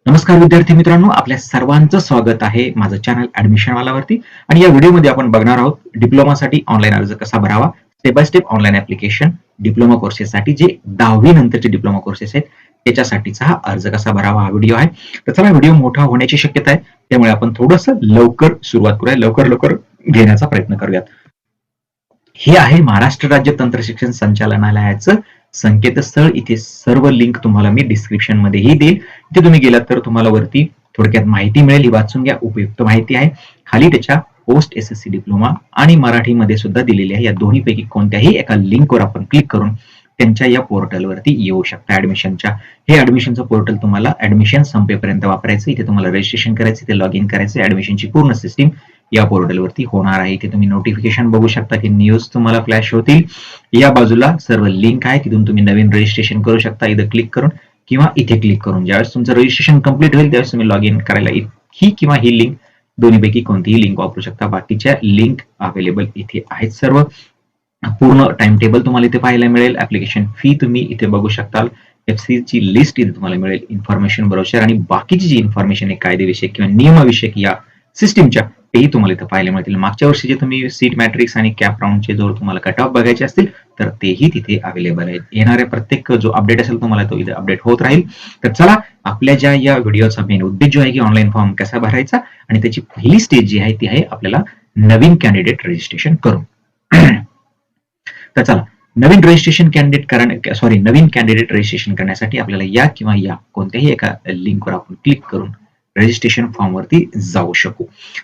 नमस्कार विद्यार्थी मित्रांनो, आपल्या सर्वांचं स्वागत आहे माझं चॅनल ऍडमिशन वालावरती. आणि या व्हिडिओमध्ये आपण बघणार आहोत डिप्लोमासाठी ऑनलाईन अर्ज कसा भरावा, step by step online application diploma कोर्सेससाठी जे 10वी नंतरचे डिप्लोमा कोर्सेस आहेत त्याच्यासाठीचा हा अर्ज कसा भरावा हा व्हिडिओ आहे. तर चला, व्हिडिओ मोठा होण्याची शक्यता आहे, त्यामुळे आपण थोडंसं लवकर सुरुवात करूया, लवकर घेण्याचा प्रयत्न करूयात. हे आहे महाराष्ट्र राज्य तंत्र शिक्षण संचालनालयाचं संकेतस्थळ. इथे सर्व लिंक तुम्हाला मी डिस्क्रिप्शन मध्येही देईल. इथे तुम्ही गेलात तर तुम्हाला वरती थोडक्यात माहिती मिळेल, ही वाचून घ्या, उपयुक्त माहिती आहे. खाली त्याच्या पोस्ट एसएससी डिप्लोमा आणि मराठीमध्ये सुद्धा दिलेली आहे. या दोन्हीपैकी कोणत्याही एका लिंकवर आपण क्लिक करून त्यांच्या या पोर्टलवरती येऊ शकता ऍडमिशनच्या. हे ऍडमिशनचं पोर्टल तुम्हाला ऍडमिशन संपेपर्यंत वापरायचं. इथे तुम्हाला रजिस्ट्रेशन करायचं, इथे लॉग इन करायचं. ऍडमिशनची पूर्ण सिस्टीम या पोर्टलवरती होणार आहे. इथे तुम्ही नोटिफिकेशन बघू शकता की न्यूज तुम्हाला फ्लॅश होतील. या बाजूला सर्व लिंक आहे, तिथून तुम्ही नवीन रजिस्ट्रेशन करू शकता इथं क्लिक करून किंवा इथे क्लिक करून. ज्यावेळेस तुमचं रजिस्ट्रेशन कंप्लीट होईल त्यावेळेस तुम्ही लॉग इन करायला ही किंवा ही लिंक दोन्हीपैकी कोणतीही लिंक वापरू शकता. बाकीच्या लिंक अवेलेबल इथे आहेत सर्व. पूर्ण टाइम टेबल तुम्हाला इथे पाहायला मिळेल. ऍप्लिकेशन फी तुम्ही इथे बघू शकता. FC ची लिस्ट इथे तुम्हाला मिळेल. इन्फॉर्मेशन ब्रोशर आणि बाकीची जी इन्फॉर्मेशन आहे कायदेविषयक किंवा नियमविषयक या सिस्टीमच्या, तेही तुम्हाला इथं पाहायला मिळतील. मागच्या वर्षी जे तुम्ही सीट मॅट्रिक्स आणि कॅप राऊंडचे जर तुम्हाला कट ऑफ बघायचे असतील तर तेही तिथे अवेलेबल आहेत. येणाऱ्या प्रत्येक जो अपडेट असेल तुम्हाला तो इथे अपडेट होत राहील. तर चला, आपल्या ज्या या व्हिडिओचा मेन उद्देश जो आहे की ऑनलाईन फॉर्म कसा भरायचा, आणि त्याची पहिली स्टेज जी आहे ती आहे आपल्याला नवीन कॅन्डिडेट रजिस्ट्रेशन करून. तर चला, नवीन कॅन्डिडेट रजिस्ट्रेशन करण्यासाठी आपल्याला या किंवा या कोणत्याही एका लिंकवर आपण क्लिक करून रजिस्ट्रेशन फॉर्म वरती जाऊ शकू.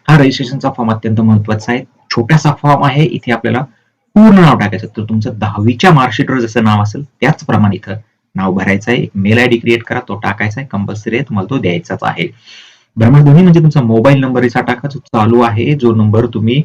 हा रजिस्ट्रेशनचा फॉर्म अत्यंत महत्वाचा आहे. छोटासा फॉर्म आहे. इथे आपल्याला पूर्ण नाव टाकायचं. तर तुमचं 10वीच्या मार्कशीटवर जसं नाव असेल त्याचप्रमाणे इथं नाव भरायचं आहे. एक मेल आयडी क्रिएट करा, तो टाकायचा आहे, कंपल्सरी आहे, तुम्हाला तो द्यायचाच आहे. दोन्ही म्हणजे तुमचा मोबाईल नंबर इथं टाका जो चालू आहे, जो नंबर तुम्ही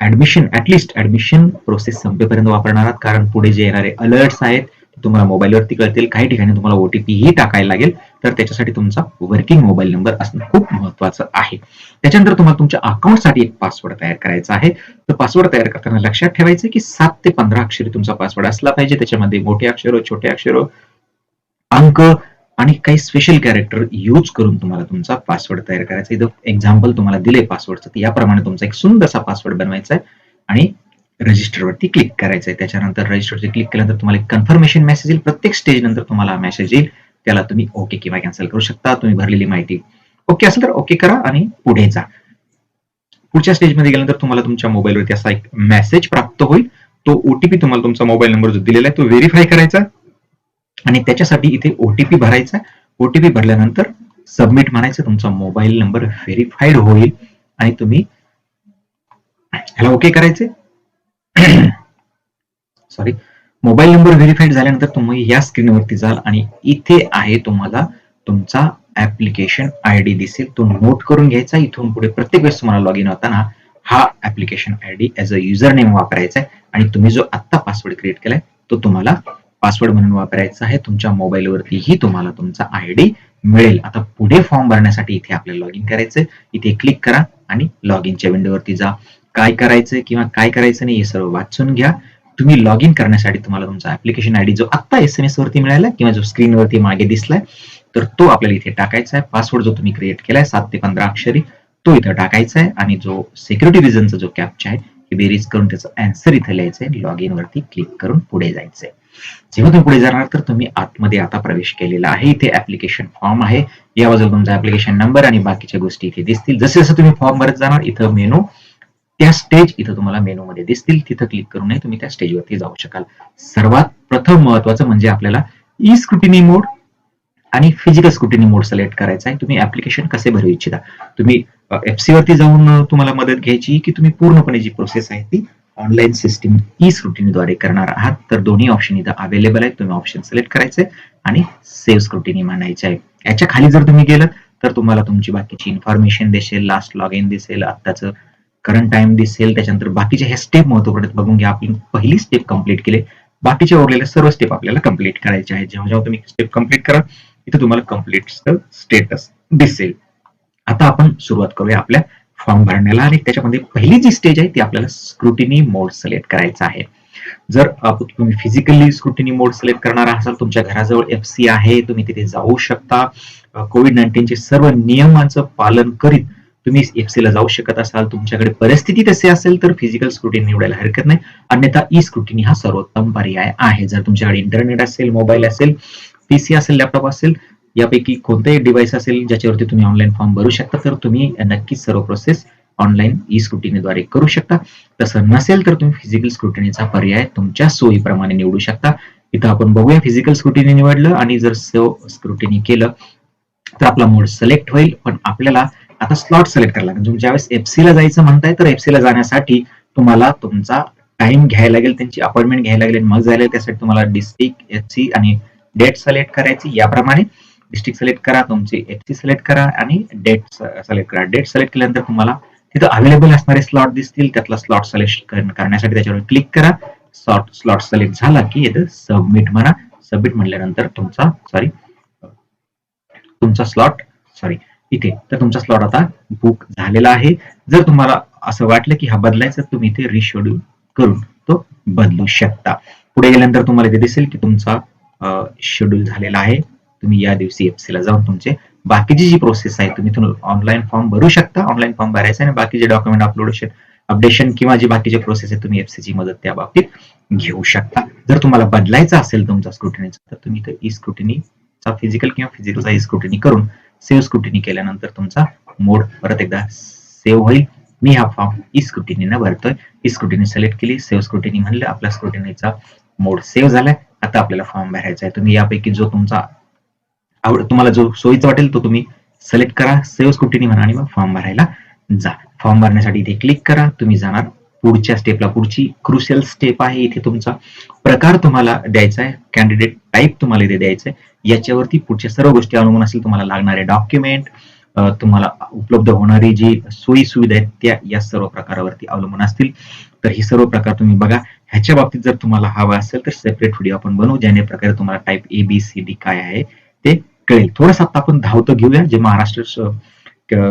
ऍडमिशन प्रोसेस संपेपर्यंत वापरणार आहात. कारण पुढे जे येणारे अलर्ट्स आहेत तुम्हाला मोबाईलवरती कळतील. काही ठिकाणी तुम्हाला OTP ही टाकायला लागेल, तर त्याच्यासाठी तुमचा वर्किंग मोबाईल नंबर असणं खूप महत्वाचं आहे. त्याच्यानंतर तुम्हाला तुमच्या अकाउंटसाठी एक पासवर्ड तयार करायचा आहे. तर पासवर्ड तयार करताना लक्षात ठेवायचं की 7 ते 15 अक्षरी तुमचा पासवर्ड असला पाहिजे. त्याच्यामध्ये मोठे अक्षर, छोटे अक्षर, अंक आणि काही स्पेशल कॅरेक्टर यूज करून तुम्हाला तुमचा पासवर्ड तयार करायचा. इथं एक्झाम्पल तुम्हाला दिले पासवर्डचं, तर याप्रमाणे तुमचा एक सुंदरसा पासवर्ड बनवायचा आहे आणि रजिस्टरवरती क्लिक करायचं आहे. त्याच्यानंतर रजिस्टरवरती क्लिक केल्यानंतर तुम्हाला एक कन्फर्मेशन मेसेज येईल. प्रत्येक स्टेज नंतर तुम्हाला मेसेज येईल, त्याला तुम्ही ओके किंवा कॅन्सल करू शकता. तुम्ही भरलेली माहिती ओके असेल तर ओके करा आणि पुढे जा. पुढच्या स्टेजमध्ये गेल्यानंतर तुम्हाला तुमच्या मोबाईलवरती असा एक मेसेज प्राप्त होईल. तो OTP तुम्हाला तुमचा मोबाईल नंबर जो दिलेला आहे तो व्हेरीफाय करायचा आणि त्याच्यासाठी इथे OTP भरायचा. OTP भरल्यानंतर सबमिट म्हणायचं. तुमचा मोबाईल नंबर व्हेरीफाईड होईल आणि तुम्ही ह्याला ओके करायचे. सॉरी, मोबाईल नंबर व्हेरीफाईड झाल्यानंतर तुम्ही या स्क्रीनवरती जाल आणि इथे आहे तुम्हाला तुमचा ऍप्लिकेशन ID दिसेल, तो नोट करून घ्यायचा. इथून पुढे प्रत्येक वेळेस तुम्हाला लॉग इन होताना हा application ID as a user name वापरायचा आहे आणि तुम्ही जो आत्ता पासवर्ड क्रिएट केलाय तो तुम्हाला पासवर्ड म्हणून वापरायचा आहे. तुमच्या मोबाईलवरतीही तुम्हाला तुमचा ID मिळेल. आता पुढे फॉर्म भरण्यासाठी इथे आपल्याला लॉग इन करायचंय. इथे क्लिक करा आणि लॉग इनच्या विंडोवरती जा. काय करायचंय किंवा काय करायचं नाही हे सर्व वाचून घ्या. तुम्ही लॉग इन करण्यासाठी तुम्हाला तुमचा ऍप्लिकेशन ID जो आत्ता SMS वरती मिळाला किंवा जो स्क्रीनवरती मागे दिसलाय तर तो आपल्याला इथे टाकायचा आहे. पासवर्ड जो तुम्ही क्रिएट केलाय 7 ते 15 अक्षरी तो इथं टाकायचा आहे आणि जो सिक्युरिटी रिझनचा जो कॅप्चा आहे हे बेरीज करून त्याचं आन्सर इथे लिहायचंय. लॉग इन वरती क्लिक करून पुढे जायचंय. जेव्हा तुम्ही पुढे जाणार तर तुम्ही आतमध्ये आता प्रवेश केलेला आहे. इथे ऍप्लिकेशन फॉर्म आहे. या बाजूला तुमचा ऍप्लिकेशन नंबर आणि बाकीच्या गोष्टी इथे दिसतील. जसे जसं तुम्ही फॉर्म भरत जाणार इथं मेनू, त्या स्टेज इथं तुम्हाला मेनू मध्ये दिसतील. तिथं क्लिक करून तुम्ही त्या स्टेजवरती जाऊ शकाल. सर्वात प्रथम महत्वाचं म्हणजे आपल्याला ई स्क्रुटिनी मोड आणि फिजिकल स्क्रुटिनी मोड सिलेक्ट करायचा आहे. तुम्ही ऍप्लिकेशन कसे भरू इच्छिता, तुम्ही FC वरती जाऊन तुम्हाला मदत घ्यायची की तुम्ही पूर्णपणे जी प्रोसेस आहे ती ऑनलाईन सिस्टीम ई स्क्रुटिनीद्वारे करणार आहात, तर दोन्ही ऑप्शन इथं अवेलेबल आहेत. तुम्ही ऑप्शन सिलेक्ट करायचे आणि सेव्ह स्क्रुटिनी म्हणायचे आहे. याच्या खाली जर तुम्ही गेलात तर तुम्हाला तुमची बाकीची इन्फॉर्मेशन दिसेल, लास्ट लॉग इन दिसेल, आत्ताचं करंट टाइम दिसेल. त्याच्यानंतर बाकीच्या ह्या स्टेप महत्वपूर्ण बघून घ्या. आपली पहिली स्टेप कंप्लीट केली, बाकीच्या उरलेल्या सर्व स्टेप आपल्याला कंप्लीट करायचे आहेत. जेव्हा जेव्हा तुम्ही स्टेप कंप्लीट करा इथे तुम्हाला कंप्लीट स्टेटस दिसेल. आता आपण सुरुवात करूया आपल्या फॉर्म भरण्याला आणि त्याच्यामध्ये पहिली जी स्टेज आहे ती आपल्याला स्क्रुटिनी मोड सिलेक्ट करायचा आहे. जर तुम्ही फिजिकली स्क्रुटिनी मोड सिलेक्ट करणार असाल, तुमच्या घराजवळ FC आहे, तुम्ही तिथे जाऊ शकता. कोविड-19 सर्व नियमांचं पालन करीत तुम्ही FC ला जाऊ शकत असाल. तुमच्याकडे परिस्थिती तशी असेल तर फिजिकल स्क्रुटिनी निवडायला हरकत नाही. अन्यथा ई स्क्रुटिनी हा सर्वोत्तम पर्याय आहे. जर तुमच्याकडे इंटरनेट असेल, मोबाईल असेल, PC असेल, लॅपटॉप असेल, यापैकी कोणतेही डिव्हाइस असेल ज्याच्यावरती तुम्ही ऑनलाईन फॉर्म भरू शकता, तर तुम्ही नक्कीच सर्व प्रोसेस ऑनलाईन ई स्क्रुटिनीद्वारे करू शकता. तसं नसेल तर तुम्ही फिजिकल स्क्रुटिनीचा पर्याय तुमच्या सोयीप्रमाणे निवडू शकता. इथं आपण बघूया, फिजिकल स्क्रुटिनी निवडलं आणि जर सेव्ह स्क्रुटिनी केलं तर आपला मोड सिलेक्ट होईल. पण आपल्याला आता स्लॉट सिलेक्ट करायला लागेल. तुम्ही ज्यावेळेस FC ला जायचं म्हणताय तर FC ला जाण्यासाठी तुम्हाला तुमचा टाइम घ्यायला लागेल, त्यांची अपॉइंटमेंट घ्यायला लागेल, मग जायला. त्यासाठी तुम्हाला डिस्ट्रिक्ट, FC आणि डेट सिलेक्ट करायची. याप्रमाणे डिस्ट्रिक्ट सिलेक्ट करा, तुमची FC सिलेक्ट करा आणि डेट सिलेक्ट करा. डेट सिलेक्ट केल्यानंतर तुम्हाला तिथं अवेलेबल असणारे स्लॉट दिसतील. त्यातला स्लॉट सिलेक्ट करण्यासाठी त्याच्यावर क्लिक करा. स्लॉट सिलेक्ट झाला की इथं सबमिट म्हणा. सबमिट म्हटल्यानंतर तुमचा स्लॉट इथे तर तुमचा स्लॉट आता बुक झालेला आहे. जर तुम्हाला असं वाटलं की हा बदलायचा, तुम्ही इथे रिशेड्यूल करून तो बदलू शकता. पुढे गेल्यानंतर तुम्हाला इथे दिसेल की तुमचा शेड्यूल झालेला आहे. तुम्ही या दिवशी FC ला जाऊन तुमचे बाकीची जी प्रोसेस आहे तुम्ही ऑनलाईन फॉर्म भरू शकता. ऑनलाईन फॉर्म भरायचा आणि बाकीचे डॉक्युमेंट अपडेशन किंवा जी बाकीचे प्रोसेस आहे तुम्ही FC ची मदत त्या बाबतीत घेऊ शकता. जर तुम्हाला बदलायचा असेल तुमचा स्क्रुटिनीचा, तर तुम्ही इथे ई स्क्रुटिनीचा फिजिकल किंवा फिजिकलचा ई स्क्रुटिनी करून सेव्ह स्क्रुटिनी केल्यानंतर तुमचा मोड परत एकदा सेव्ह होईल. मी हा फॉर्म ई स्क्रुटिनीने भरतोय. ई स्क्रुटिनी सिलेक्ट केली, सेव्ह स्क्रुटिनी म्हणलं, आपला स्क्रुटिनीचा मोड सेव्ह झालाय. आता आपल्याला फॉर्म भरायचा आहे. तुम्ही यापैकी जो तुम्हाला जो सोयीचा वाटेल तो तुम्ही सिलेक्ट करा, सेव्ह स्क्रुटिनी म्हणा आणि मग फॉर्म भरायला जा. फॉर्म भरण्यासाठी इथे क्लिक करा. तुम्ही जाणार पुढच्या स्टेपला. पुढची क्रुशियल स्टेप आहे. इथे तुमचा प्रकार तुम्हाला द्यायचा आहे, कॅन्डिडेट टाईप तुम्हाला इथे द्यायचं आहे. याच्यावरती पुढच्या सर्व गोष्टी अवलंबून असतील. तुम्हाला लागणारे डॉक्युमेंट, तुम्हाला उपलब्ध होणारी जी सोयी सुविधा आहेत त्या या सर्व प्रकारावरती अवलंबून असतील. तर हे सर्व प्रकार तुम्ही बघा. ह्याच्या बाबतीत जर तुम्हाला हवा असेल तर सेपरेट व्हिडिओ आपण बनवू, ज्याने प्रकारे तुम्हाला टाईप ABCD काय आहे ते कळेल. थोडंसं आता आपण धावतं घेऊया. जे महाराष्ट्र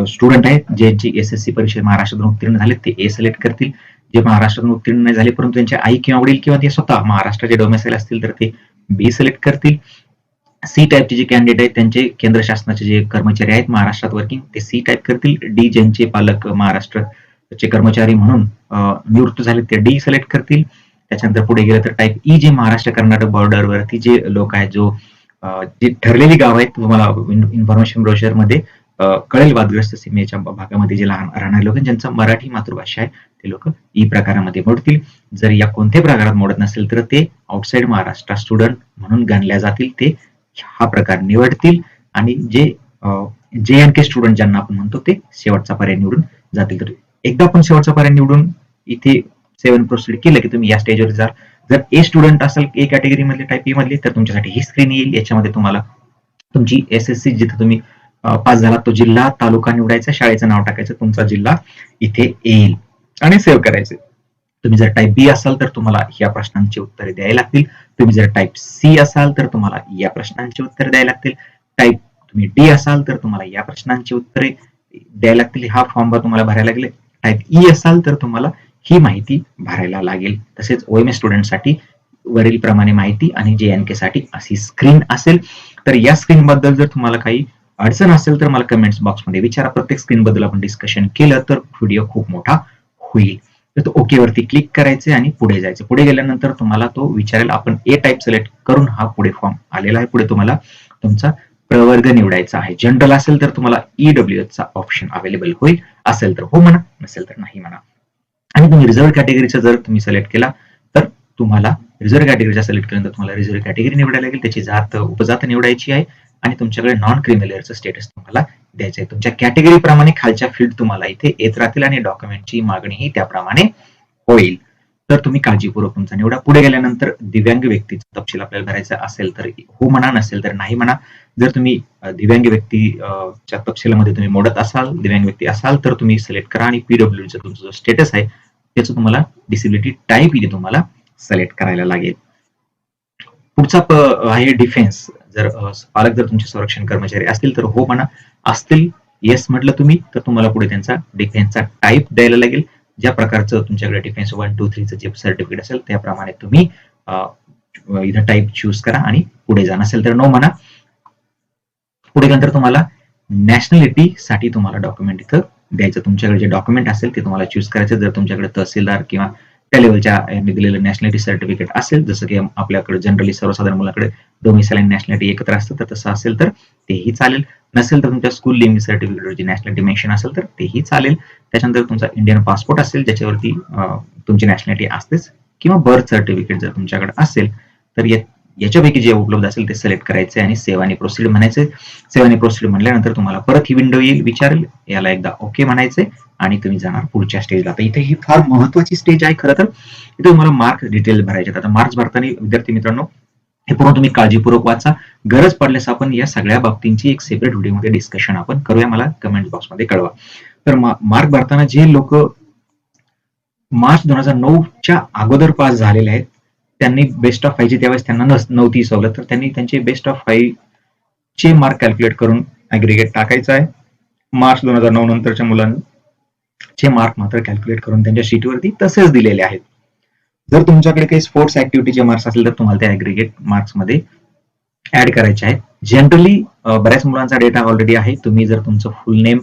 स्टुडंट आहेत, ज्यांची SSC परीक्षा महाराष्ट्रातून उत्तीर्ण झाले, ते A सिलेक्ट करतील. जे महाराष्ट्रातून उत्तीर्ण नाही झाले परंतु त्यांचे आई किंवा वडील किंवा ते स्वतः महाराष्ट्राचे डोमेसाईल असतील तर ते B सिलेक्ट करतील. C टाईपचे जे कॅन्डिडेट आहेत, त्यांचे केंद्र शासनाचे जे कर्मचारी आहेत महाराष्ट्रात वर्किंग, ते C टाईप करतील. D ज्यांचे पालक महाराष्ट्राचे कर्मचारी म्हणून निवृत्त झाले ते D सिलेक्ट करतील. त्याच्यानंतर पुढे गेलं तर टाईप E जे महाराष्ट्र कर्नाटक बॉर्डरवरती जे लोक आहेत, जे ठरलेली गाव आहेत, तुम्हाला इन्फॉर्मेशन ब्रोशर मध्ये कळेल, वादग्रस्त सीमेच्या भागामध्ये जे राहणारे लोक ज्यांचा मराठी मातृभाषा आहे ते लोक ई प्रकारामध्ये मोडतील. जर या कोणत्याही प्रकारात मोडत नसेल तर ते आउटसाइड महाराष्ट्र स्टुडंट म्हणून गणल्या जातील. ते हा प्रकार निवडतील आणि जे JNK स्टुडंट ज्यांना आपण म्हणतो ते शेवटचा पर्याय निवडून जातील. तर एकदा आपण शेवटचा पर्याय निवडून इथे 7 प्रोसीड केलं की तुम्ही या स्टेजवर जाल. जर A स्टुडंट असेल, A कॅटेगरी मधले, टाईप E मधले, तर तुमच्यासाठी ही स्क्रीन येईल. याच्यामध्ये तुम्हाला तुमची SSC जिथे तुम्ही पास झाला तो जिल्हा, तालुका निवडायचा, शाळेचं नाव टाकायचं, तुमचा जिल्हा इथे येईल आणि सेव्ह करायचे. तुम्ही जर टाईप B असाल तर तुम्हाला या प्रश्नांची उत्तरे द्यायला लागतील. तुम्ही जर टाईप C असाल तर तुम्हाला या प्रश्नांची उत्तरे द्यायला लागतील. टाईप तुम्ही D असाल तर तुम्हाला या प्रश्नांची उत्तरे द्यायला लागतील. हा फॉर्म तुम्हाला भरायला लागेल. टाईप E असाल तर तुम्हाला ही माहिती भरायला लागेल. तसेच OMS स्टुडंटसाठी वरील प्रमाणे माहिती आणि JNK साठी अशी स्क्रीन असेल. तर या स्क्रीन बद्दल जर तुम्हाला काही अडचण असेल तर मला कमेंट्स बॉक्समध्ये विचारा. प्रत्येक स्क्रीन बद्दल आपण डिस्कशन केलं तर व्हिडिओ खूप मोठा होईल. तर तो ओके वरती क्लिक करायचे आणि पुढे जायचं. पुढे गेल्यानंतर तुम्हाला तो विचारेल. आपण A टाईप सिलेक्ट करून हा पुढे फॉर्म आलेला आहे. पुढे तुम्हाला तुमचा प्रवर्ग निवडायचा आहे. जनरल असेल तर तुम्हाला EWS चा ऑप्शन अवेलेबल होईल. असेल तर हो म्हणा, नसेल तर नाही म्हणा. आणि तुम्ही रिझर्व्ह कॅटेगरीचा जर तुम्ही सिलेक्ट केला तर तुम्हाला रिझर्व्ह कॅटेगरीचा सिलेक्ट केल्यानंतर तुम्हाला रिझर्व्ह कॅटेगरी निवडायला लागेल. त्याची जात, उपजात निवडायची आहे आणि तुमच्याकडे नॉन क्रिमिनलचं स्टेटस तुम्हाला द्यायचं आहे. तुमच्या कॅटेगरी प्रमाणे खालच्या फील्ड तुम्हाला इथे येत राहतील आणि डॉक्युमेंटची मागणीही त्याप्रमाणे होईल. तर तुम्ही काळजीपूर्वक तुमचा निवडा. पुढे गेल्यानंतर दिव्यांग व्यक्तीचा तपशील आपल्याला भरायचा असेल तर हो म्हणा, नसेल तर नाही म्हणा. जर तुम्ही दिव्यांग व्यक्तीच्या तपशिलामध्ये तुम्ही मोडत असाल, दिव्यांग व्यक्ती असाल तर तुम्ही सिलेक्ट करा आणि PWDचा तुमचा जो स्टेटस आहे त्याचं तुम्हाला डिसेबिलिटी टाईप इथे तुम्हाला सिलेक्ट करायला लागेल. पुढचा आहे डिफेन्स. जर पालक जर तुमचे संरक्षण कर्मचारी असतील तर हो म्हणा, असतील येस म्हटलं तुम्ही तर तुम्हाला पुढे त्यांचा डिफेन्सचा टाईप द्यायला लागेल. ज्या प्रकारचं तुमच्याकडे डिफेन्स 1, 2, 3चं जे सर्टिफिकेट असेल त्याप्रमाणे तुम्ही इथं टाईप चूज करा आणि पुढे जा. नसेल तर नो म्हणा. पुढे नंतर तुम्हाला नॅशनॅलिटी साठी तुम्हाला डॉक्युमेंट इथं द्यायचं. तुमच्याकडे जे डॉक्युमेंट असेल ते तुम्हाला चूज करायचं. जर तुमच्याकडे तहसीलदार किंवा त्या लेवलच्या यांनी दिलेलं नॅशनॅलिटी सर्टिफिकेट असेल, जसं की आपल्याकडे जनरली सर्वसाधारण मुलांकडे डोमिसाइल आणि नॅशनॅलिटी एकत्र असतं, तर तसं असेल तर तेही चालेल. नसेल तर तुमच्या स्कूल लिव्हिंग सर्टिफिकेटवर जी नॅशनॅलिटी मेन्शन असेल तर तेही चालेल. त्याच्यानंतर तुमचा इंडियन पासपोर्ट असेल ज्याच्यावरती तुमची नॅशनॅलिटी असतेच, किंवा बर्थ सर्टिफिकेट जर तुमच्याकडे असेल तर याच्यापैकी जे उपलब्ध असेल ते सिलेक्ट करायचे आणि सेव्ह आणि प्रोसीड म्हणायचे. सेव्ह आणि प्रोसीड म्हणल्यानंतर तुम्हाला परत ही विंडो येईल, विचारेल, याला एकदा ओके म्हणायचे आणि तुम्ही जाणार पुढच्या स्टेजला. तर इथे ही फार महत्वाची स्टेज आहे खरं तर. इथे तुम्हाला मार्क डिटेल भरायचे. आता मार्क्स भरताना विद्यार्थी मित्रांनो हे पूर्ण तुम्ही काळजीपूर्वक वाचा. गरज पडल्यास आपण या सगळ्या बाबतींची एक सेपरेट व्हिडिओमध्ये डिस्कशन आपण करूया. मला कमेंट बॉक्समध्ये कळवा. तर मार्क भरताना जे लोक मार्च 2009च्या अगोदर पास झालेले आहेत त्यांनी बेस्ट ऑफ 5 ची त्यावेळेस त्यांना नव्हती सवलत, तर त्यांनी त्यांचे बेस्ट ऑफ 5 चे मार्क कॅल्क्युलेट करून ऍग्रिगेट टाकायचं आहे. मार्च 2009 नंतरच्या मुलांचे मार्क मात्र कॅल्क्युलेट करून त्यांच्या शीटवरती तसेच दिलेले आहेत. जर तुमच्याकडे काही स्पोर्ट्स ऍक्टिव्हिटीचे मार्क्स असतील तर तुम्हाला त्या ऍग्रिगेट मार्क्स मध्ये ऍड करायचे आहेत. जनरली बऱ्याच मुलांचा डेटा ऑलरेडी आहे. तुम्ही जर तुमचं फुल नेम,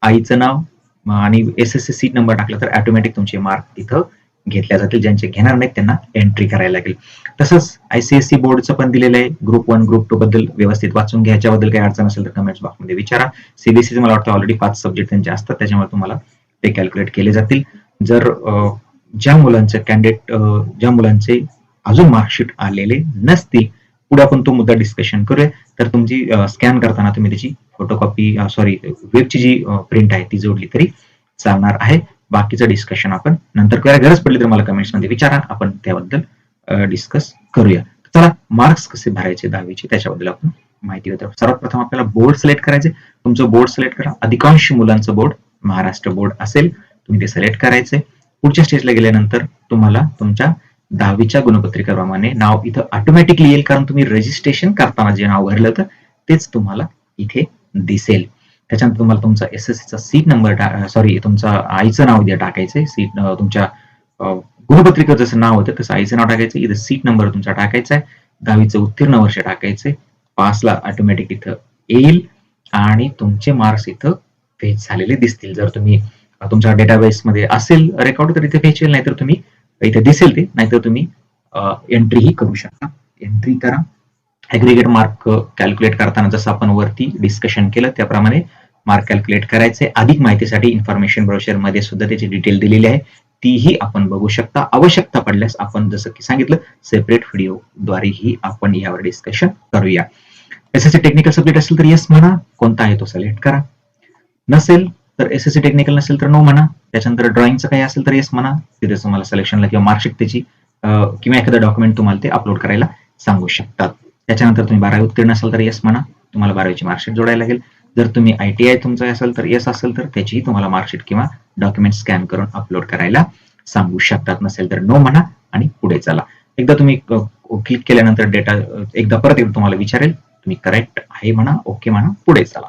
आईचं नाव आणि एसएससी सीट नंबर टाकला तर ऑटोमॅटिक तुमचे मार्क तिथं घेतल्या जातील. ज्यांचे घेणार नाहीत त्यांना एंट्री करायला लागेल. तसंच आयसीएससी बोर्डचं पण दिलेलं आहे. ग्रुप 1 ग्रुप 2 बद्दल व्यवस्थित वाचून घ्या. याच्याबद्दल काही अडचण असेल तर कमेंट्स बॉक्समध्ये विचारा. सीबीएसईचे मला वाटतं ऑलरेडी 5 सब्जेक्ट त्यांचे असतात, त्याच्यामुळे तुम्हाला ते कॅल्क्युलेट केले जातील. जर ज्या मुलांचे अजून मार्कशीट आलेले नसतील, पुढे आपण तो मुद्दा डिस्कशन करूया. तर तुमची स्कॅन करताना तुम्ही त्याची फोटोकॉपी वेबची जी प्रिंट आहे ती जोडली तरी चालणार आहे. बाकीचं डिस्कशन आपण नंतर करूया. गरज पडली तर मला कमेंट्स मध्ये विचारा, आपण त्याबद्दल डिस्कस करूया. चला, मार्क्स कसे भरायचे 10वीचे त्याच्याबद्दल आपण माहिती घेतो. सर्वात प्रथम आपल्याला बोर्ड सिलेक्ट करायचे. तुमचं बोर्ड सिलेक्ट करा. अधिकांश मुलांचं बोर्ड महाराष्ट्र बोर्ड असेल, तुम्ही ते सिलेक्ट करायचे. पुढच्या स्टेजला गेल्यानंतर तुम्हाला तुमच्या 10वीच्या गुणपत्रिकेप्रमाणे नाव इथं ऑटोमॅटिकली येईल, कारण तुम्ही रजिस्ट्रेशन करताना जे नाव भरलं होतं तेच तुम्हाला इथे दिसेल. त्याच्यानंतर तुम्हाला तुमचा एसएससीचा सीट नंबर तुमचा आईचं नाव इथे टाकायचंय. सीट तुमच्या गुणपत्रिकेत जसं नाव होतं तसं आईचं नाव टाकायचं. इथं सीट नंबर तुमचा टाकायचा आहे. 10वीचं उत्तीर्ण वर्ष टाकायचंय. पासला ऑटोमॅटिक इथं येईल आणि तुमचे मार्क्स इथं फेच झालेले दिसतील. जर तुम्ही तुमच्या डेटाबेस मध्ये असेल रेकॉर्ड तर इथे फेच येईल, नाहीतर तुम्ही इथे दिसेल ते, नाहीतर तुम्ही एंट्रीही करू शकता. एंट्री करा. ऍग्रिगेट मार्क कॅल्क्युलेट करताना जसं आपण वरती डिस्कशन केलं त्याप्रमाणे मार्क कॅल्क्युलेट करायचे. अधिक माहितीसाठी इन्फॉर्मेशन ब्रोशर मध्ये सुद्धा त्याची डिटेल दिलेली आहे, तीही आपण बघू शकता. आवश्यकता पडल्यास आपण जसं की सांगितलं सेपरेट व्हिडिओ द्वारेही आपण यावर डिस्कशन करूया. एसएससी टेक्निकल सब्जेक्ट असेल तर येस म्हणा, कोणता आहे तो सिलेक्ट करा. नसेल तर एसएससी टेक्निकल नसेल तर नो म्हणा. त्याच्यानंतर ड्रॉइंगचं काही असेल तर येस म्हणा. तिथे तुम्हाला सिलेक्शनला किंवा मार्कशीट त्याची किंवा एखादं डॉक्युमेंट तुम्हाला ते अपलोड करायला सांगू शकतात. त्याच्यानंतर तुम्ही 12वी उत्तीर्ण असाल तर येस म्हणा, तुम्हाला 12वीची मार्कशीट जोडायला लागेल. जर तुम्ही आयटीआय तुमचं असेल तर येस असेल तर त्याचीही तुम्हाला मार्कशीट किंवा डॉक्युमेंट स्कॅन करून अपलोड करायला सांगू शकतात. नसेल तर नो म्हणा आणि पुढे चला. एकदा तुम्ही क्लिक केल्यानंतर डेटा एकदा परत तुम्हाला विचारेल, तुम्ही करेक्ट आहे म्हणा, ओके म्हणा, पुढे चला.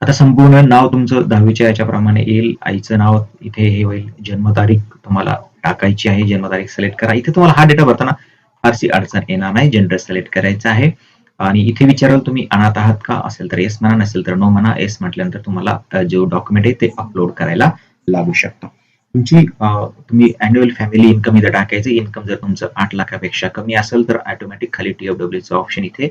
आता संपूर्ण नाव तुमचं 10वीच्या याच्याप्रमाणे येईल. आईचं नाव इथे हे होईल. जन्मतारीख तुम्हाला टाकायची आहे. जन्मतारीख सिलेक्ट करा. इथे तुम्हाला हा डेटा भरताना फारशी अडचण येणार नाही. जेंडर सिलेक्ट करायचं आहे आणि इथे विचाराल तुम्ही अनाथ आहात का, असेल तर येस म्हणा, नसेल तर नो म्हणा. येस म्हटल्यानंतर तुम्हाला जो डॉक्युमेंट आहे ते अपलोड करायला लागू शकतं. तुम्ही अॅन्युअल फॅमिली इन्कम इथे टाकायचं. इन्कम जर तुमचं 8 लाखापेक्षा कमी असेल तर ऑटोमॅटिक खाली TFWचं ऑप्शन इथे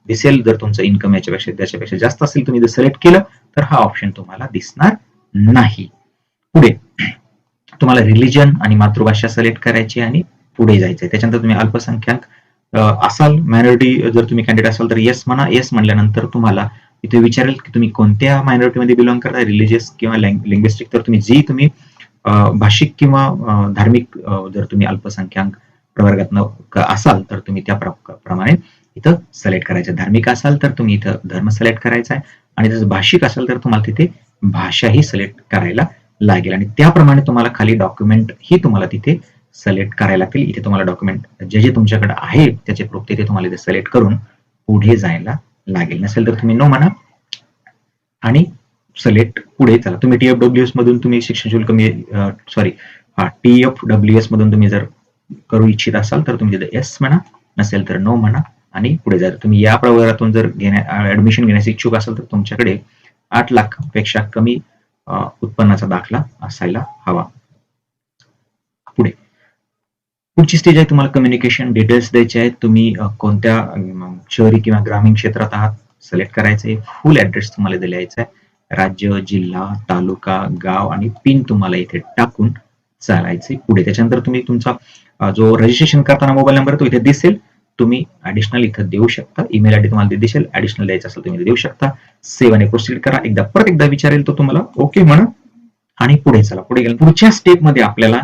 दिसेल. जर तुमचं इन्कम त्याच्यापेक्षा जास्त असेल, तुम्ही जर सिलेक्ट केलं तर हा ऑप्शन तुम्हाला दिसणार नाही. पुढे तुम्हाला रिलिजन आणि मातृभाषा सिलेक्ट करायची आणि पुढे जायचंय. त्याच्यानंतर तुम्ही अल्पसंख्याक असाल, मायनॉरिटी जर तुम्ही कॅन्डिडेट असाल तर येस म्हणा. येस म्हणल्यानंतर तुम्हाला इथे विचारेल की तुम्ही कोणत्या मायनॉरिटीमध्ये बिलॉंग करता, रिलिजियस किंवा लिंग्विस्टिक. तर तुम्ही भाषिक किंवा धार्मिक जर तुम्ही अल्पसंख्याक प्रवर्गात असाल तर तुम्ही त्या प्रमाणे इथं सिलेक्ट करायचं. धार्मिक असाल तर तुम्ही इथं धर्म सिलेक्ट करायचा आहे आणि जर भाषिक असाल तर तुम्हाला तिथे भाषाही सिलेक्ट करायला लागेल आणि त्याप्रमाणे तुम्हाला खाली डॉक्युमेंट ही तुम्हाला तिथे सिलेक्ट करायला लागतील. इथे तुम्हाला डॉक्युमेंट जे तुमच्याकडे आहे त्याचे प्रूफ तिथे तुम्हाला इथे सिलेक्ट करून पुढे जायला लागेल. नसेल तर तुम्ही नो म्हणा आणि सिलेक्ट पुढे चला. तुम्ही TFWS मधून तुम्ही शिक्षण शुल्क TFWS मधून तुम्ही जर करू इच्छित असाल तर तुम्ही तिथे येस म्हणा, नसेल तर नो म्हणा आणि पुढे जा. तुम्ही या प्रवर्गातून जर ऍडमिशन घेण्यास इच्छुक असाल तर तुमच्याकडे 8 लाखापेक्षा कमी उत्पन्नाचा दाखला असायला हवा. पुढे पुढची स्टेज आहे, तुम्हाला कम्युनिकेशन डिटेल्स द्यायचे आहेत. तुम्ही कोणत्या शहरी किंवा ग्रामीण क्षेत्रात आहात सिलेक्ट करायचे. फुल ऍड्रेस तुम्हाला द्यायचा आहे. राज्य, जिल्हा, तालुका, गाव आणि पिन तुम्हाला इथे टाकून चालायचे पुढे. त्याच्यानंतर तुम्ही तुमचा जो रजिस्ट्रेशन करताना मोबाईल नंबर तो इथे दिसेल. तुम्ही ऍडिशनल इथं देऊ शकता. ईमेल आयडी तुम्हाला दिसेल. ऍडिशनल द्यायचं असेल तुम्ही देऊ शकता. सेव्ह आणि प्रोसीड करा. परत एकदा विचारेल तो तुम्हाला ओके म्हणा आणि पुढे चला. पुढे गेलं पुढच्या स्टेप मध्ये आपल्याला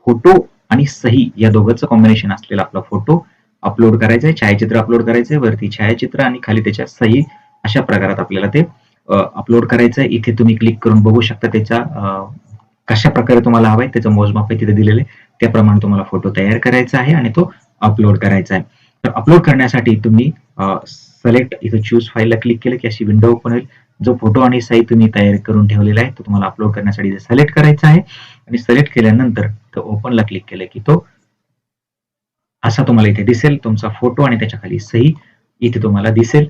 फोटो आणि सही या दोघांचं कॉम्बिनेशन असलेला आपला फोटो अपलोड करायचा आहे. छायाचित्र अपलोड करायचंय. वरती छायाचित्र आणि खाली त्याच्या सही अशा प्रकारात आपल्याला ते अपलोड करायचंय. इथे तुम्ही क्लिक करून बघू शकता त्याच्या कशा प्रकारे तुम्हाला हवाय त्याचं मोजमाप तिथे दिलेले त्याप्रमाणे तुम्हाला फोटो तयार करायचा आहे आणि तो अपलोड करायचा आहे. तर अपलोड करण्यासाठी तुम्ही सिलेक्ट इथे चूज फाईलला क्लिक केलं की अशी विंडो ओपन होईल. जो फोटो आणि सही तुम्ही तयार करून ठेवलेला आहे तो तुम्हाला अपलोड करण्यासाठी सिलेक्ट करायचा आहे आणि सिलेक्ट केल्यानंतर तो ओपनला क्लिक केलं की तो असा तुम्हाला इथे दिसेल. तुमचा फोटो आणि त्याच्या खाली सही इथे तुम्हाला दिसेल.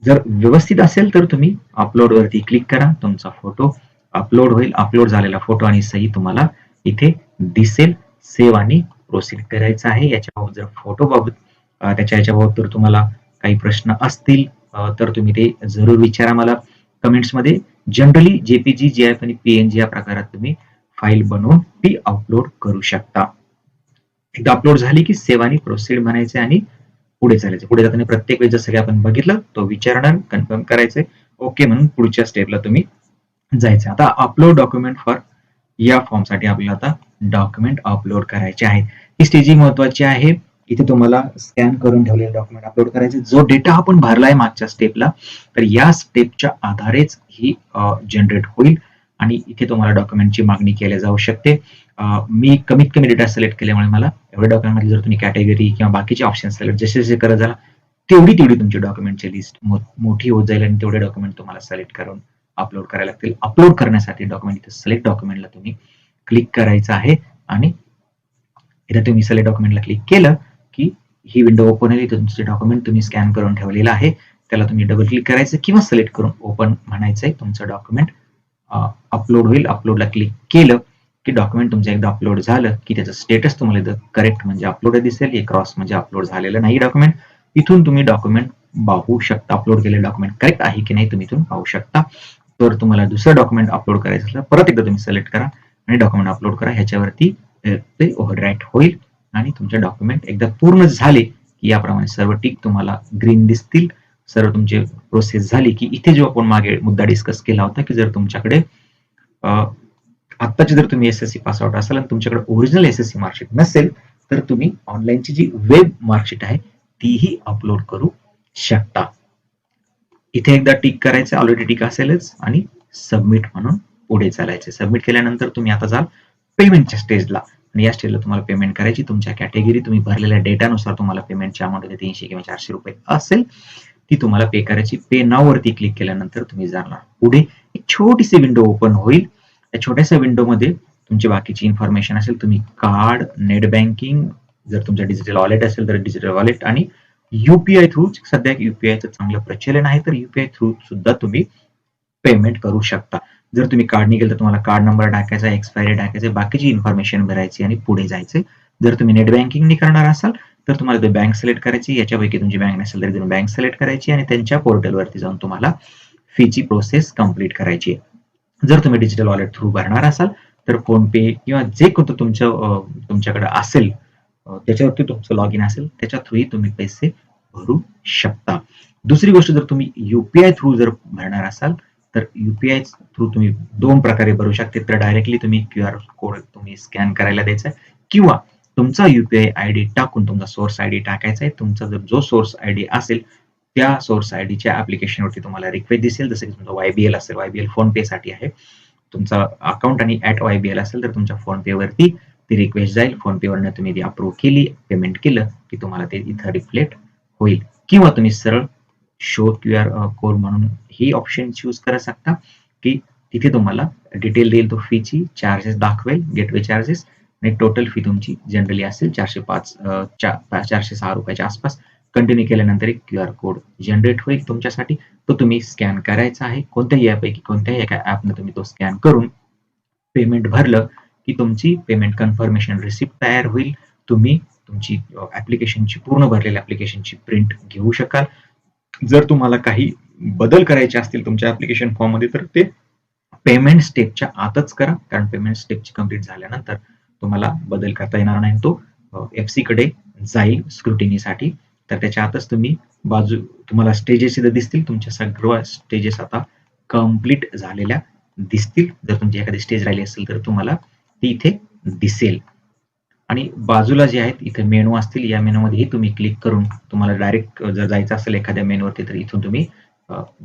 जर व्यवस्थित असेल तर तुम्ही अपलोड वरती क्लिक करा. तुमचा फोटो अपलोड होईल. अपलोड झालेला फोटो आणि सही तुम्हाला इथे दिसेल. सेव्ह आणि प्रोसीड करायचं आहे. याच्याबाबत जर फोटो बाबत त्याच्या याच्याबाबत तर तुम्हाला काही प्रश्न असतील तर तुम्ही ते जरूर विचारा मला कमेंट्स मध्ये. जनरली JPG, JF आणि PNG या प्रकारात तुम्ही फाईल बनवून ती अपलोड करू शकता. एकदा अपलोड झाली की सेव्ह आणि प्रोसीड म्हणायचे आणि पुढे चालायचं. पुढे जाताना प्रत्येक वेळेस जसं आपण बघितलं तो विचारणार, कन्फर्म करायचंय, ओके म्हणून पुढच्या स्टेपला तुम्ही जायचं. आता अपलोड डॉक्युमेंट फॉर या फॉर्म साठी आपल्याला आता डॉक्युमेंट अपलोड करायचे आहेत. ही स्टेज महत्वाची आहे. इथे तुम्हाला स्कॅन करून ठेवलेले डॉक्युमेंट अपलोड करायचे. जो डेटा आपण भरलाय मागच्या स्टेपला तर या स्टेपच्या आधारेच ही जनरेट होईल आणि इथे तुम्हाला डॉक्युमेंटची मागणी केली जाऊ शकते. मी कमीत कमी डेटा सिलेक्ट केल्यामुळे मला एवढ्या डॉक्युमेंट जर तुम्ही कॅटेगरी किंवा बाकीचे ऑप्शन सिलेक्ट जसे जसे करत झाला तेवढी तुमची डॉक्युमेंटची लिस्ट मोठी होत जाईल आणि तेवढे डॉक्युमेंट तुम्हाला सिलेक्ट करून अपलोड करायला लागतील. अपलोड करण्यासाठी डॉक्युमेंट इथे सिलेक्ट डॉक्युमेंटला तुम्ही क्लिक करायचं आहे आणि इथे तुम्ही सिलेक्ट डॉक्युमेंटला क्लिक केलं की ही विंडो ओपन होईल. तुमचे डॉक्युमेंट तुम्ही स्कॅन करून ठेवलेलं आहे त्याला तुम्ही डबल क्लिक करायचं किंवा सिलेक्ट करून ओपन म्हणायचंय. तुमचं डॉक्युमेंट अपलोड होईल. अपलोडला क्लिक केलं की डॉक्युमेंट तुमचं एकदा अपलोड झालं की त्याचं स्टेटस तुम्हाला इथं करेक्ट म्हणजे अपलोड दिसेल. हे क्रॉस म्हणजे अपलोड झालेलं नाही डॉक्युमेंट. इथून तुम्ही डॉक्युमेंट पाहू शकता. अपलोड केलेलं डॉक्युमेंट करेक्ट आहे की नाही तुम्ही इथून पाहू शकता. तर तुम्हाला दुसरं डॉक्युमेंट अपलोड करायचं असलं परत एकदा तुम्ही सिलेक्ट करा आणि डॉक्युमेंट अपलोड करा. ह्याच्यावरती ते ओव्हरराईट होईल आणि तुमचे डॉक्युमेंट एकदा पूर्ण झाले की याप्रमाणे सर्व टिक तुम्हाला ग्रीन दिसतील. सर्व तुमची प्रोसेस झाली की इथे जो आपण मागे मुद्दा डिस्कस केला होता की जर तुमच्याकडे आत्ताचे जर तुम्ही SSC पास आउट असाल आणि तुमच्याकडे ओरिजिनल SSC मार्कशीट नसेल तर तुम्ही ऑनलाईनची जी वेब मार्कशीट आहे तीही अपलोड करू शकता. इथे एकदा टिक करायचं, ऑलरेडी टिक असेलच आणि सबमिट म्हणून पुढे चालायचे. सबमिट केल्यानंतर तुम्ही आता जाल पेमेंटच्या स्टेजला आणि या स्टेजला तुम्हाला पेमेंट करायची. तुमच्या कॅटेगरी तुम्ही भरलेल्या डेटानुसार तुम्हाला पेमेंटची अमाऊंट 300 किंवा 400 रुपये असेल ती तुम्हाला पे करायची. पे नाव वरती क्लिक केल्यानंतर तुम्ही जाणार. पुढे एक छोटीशी विंडो ओपन होईल. त्या छोट्याशा विंडोमध्ये तुमची बाकीची इन्फॉर्मेशन असेल. तुम्ही कार्ड, नेट बँकिंग, जर तुमचं डिजिटल वॉलेट असेल तर डिजिटल वॉलेट आणि UPI थ्रू, सध्या UPIचं चांगलं प्रचलन आहे तर UPI थ्रू सुद्धा तुम्ही पेमेंट करू शकता. जर तुम्ही कार्डने गेलं तर तुम्हाला कार्ड नंबर टाकायचा, एक्सपायरी टाकायचे, बाकीची इन्फॉर्मेशन भरायची आणि पुढे जायचे. जर तुम्ही नेट बँकिंगने करणार असाल तर तुम्हाला बँक सिलेक्ट करायची. याच्यापैकी तुमची बँक नसेल तर तुम्ही बँक सिलेक्ट करायची आणि त्यांच्या पोर्टलवरती जाऊन तुम्हाला फीची प्रोसेस कंप्लीट करायची आहे. जर तुम्ही डिजिटल वॉलेट थ्रू भरणार असाल तर फोन पे किंवा जे कोणतं तुमच्याकडे असेल त्याच्यावरती तुमचं लॉग इन असेल त्याच्या थ्रू तुम्ही पैसे भरू शकता. दुसरी गोष्ट, जर तुम्ही UPI थ्रू जर भरणार असाल तर UPI थ्रू तुम्ही दोन प्रकारे भरू शकता. तर डायरेक्टली तुम्ही QR कोड तुम्ही स्कॅन करायला द्यायचा किंवा तुमचा UPI ID टाकून तुमचा सोर्स ID टाकायचा आहे. तुमचा जर जो सोर्स ID असेल त्या सोर्स आयडीच्या ऍप्लिकेशनवरती तुम्हाला रिक्वेस्ट दिसेल. जसं की तुमचा YBL असेल, YBL फोन पे साठी आहे. तुमचा अकाउंट आणि @YBL असेल तर तुमच्या फोन पे वरती ती रिक्वेस्ट जाईल. फोन पे वरनं तुम्ही ती अप्रूव्ह केली, पेमेंट केलं की तुम्हाला ते इथं रिफ्लेक्ट होईल. किंवा तुम्ही सरळ शो QR कोड म्हणून ही ऑप्शन चूज करू शकता, की तिथे तुम्हाला डिटेल देईल तो फीची, चार्जेस दाखवेल, गेटवे चार्जेस आणि टोटल फी तुमची जनरली असेल 405 ₹406 च्या आसपास. कंटिन्यू केल्यानंतर एक QR कोड जनरेट होईल तुमच्यासाठी. तो तुम्ही स्कॅन करायचा आहे. कोणत्याही यापैकी कोणत्याही एका ॲपनं तुम्ही तो स्कॅन करून पेमेंट भरलं, की तुमची पेमेंट कन्फर्मेशन रिसिप्ट तयार होईल. तुम्ही तुमची ॲप्लिकेशनची पूर्ण भरलेल्या ॲप्लिकेशनची प्रिंट घेऊ शकाल. जर तुम्हाला काही बदल करायचे असतील तुमच्या ॲप्लिकेशन फॉर्ममध्ये तर ते पेमेंट स्टेपच्या आतच करा. कारण पेमेंट स्टेपची कंप्लीट झाल्यानंतर तुम्हाला बदल करता येणार नाही. तो FC कडे जाईल स्क्रुटिनीसाठी. तर त्याच्या आतच तुम्हाला स्टेजेस इथे दिसतील. तुमच्या सर्व स्टेजेस आता कंप्लीट झालेल्या दिसतील. जर तुमची एखादी स्टेज राहिली असेल तर तुम्हाला ती इथे दिसेल. आणि बाजूला जे आहेत इथे मेनू असतील. या मेनूमध्येही तुम्ही क्लिक करून तुम्हाला डायरेक्ट जर जायचं असेल एखाद्या मेनूवरती तर इथून तुम्ही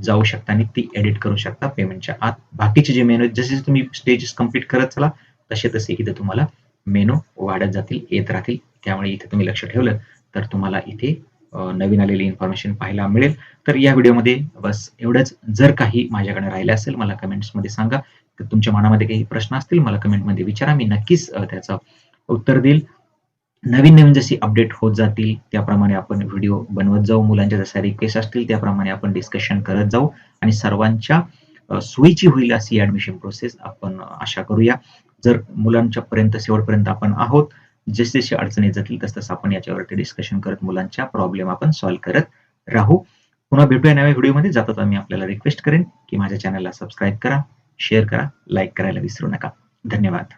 जाऊ शकता आणि ती एडिट करू शकता पेमेंटच्या आत. बाकीचे जे मेनू आहेत जसे तुम्ही स्टेजेस कंप्लीट करत चला तसे इथे तुम्हाला मेनू वाढत जातील, येत राहतील. त्यामुळे इथे तुम्ही लक्ष ठेवलं तर तुम्हाला इथे नवीन आलेली इन्फॉर्मेशन पाहायला मिळेल. तर या व्हिडिओमध्ये बस एवढंच. जर काही माझ्याकडे राहिलं असेल मला कमेंट्समध्ये सांगा. तर तुमच्या मनामध्ये काही प्रश्न असतील मला कमेंटमध्ये विचारा. मी नक्कीच त्याचं उत्तर देईल. नवीन जशी अपडेट होत जातील त्याप्रमाणे आपण व्हिडिओ बनवत जाऊ. मुलांच्या जशा रिक्वेस्ट असतील त्याप्रमाणे आपण डिस्कशन करत जाऊ आणि सर्वांच्या सोयीची होईल अशी ॲडमिशन प्रोसेस आपण आशा करूया. जर मुलांच्या शेवटपर्यंत आपण आहोत. जसे अडचणी जातील तसं आपण याच्यावरती डिस्कशन करत मुलांच्या प्रॉब्लेम आपण सॉल्व्ह करत राहू. पुन्हा भेटूया नव्या व्हिडिओमध्ये. जाता मी आपल्याला रिक्वेस्ट करेन की माझ्या चॅनलला सबस्क्राईब करा, शेअर करा, लाईक करायला विसरू नका. धन्यवाद.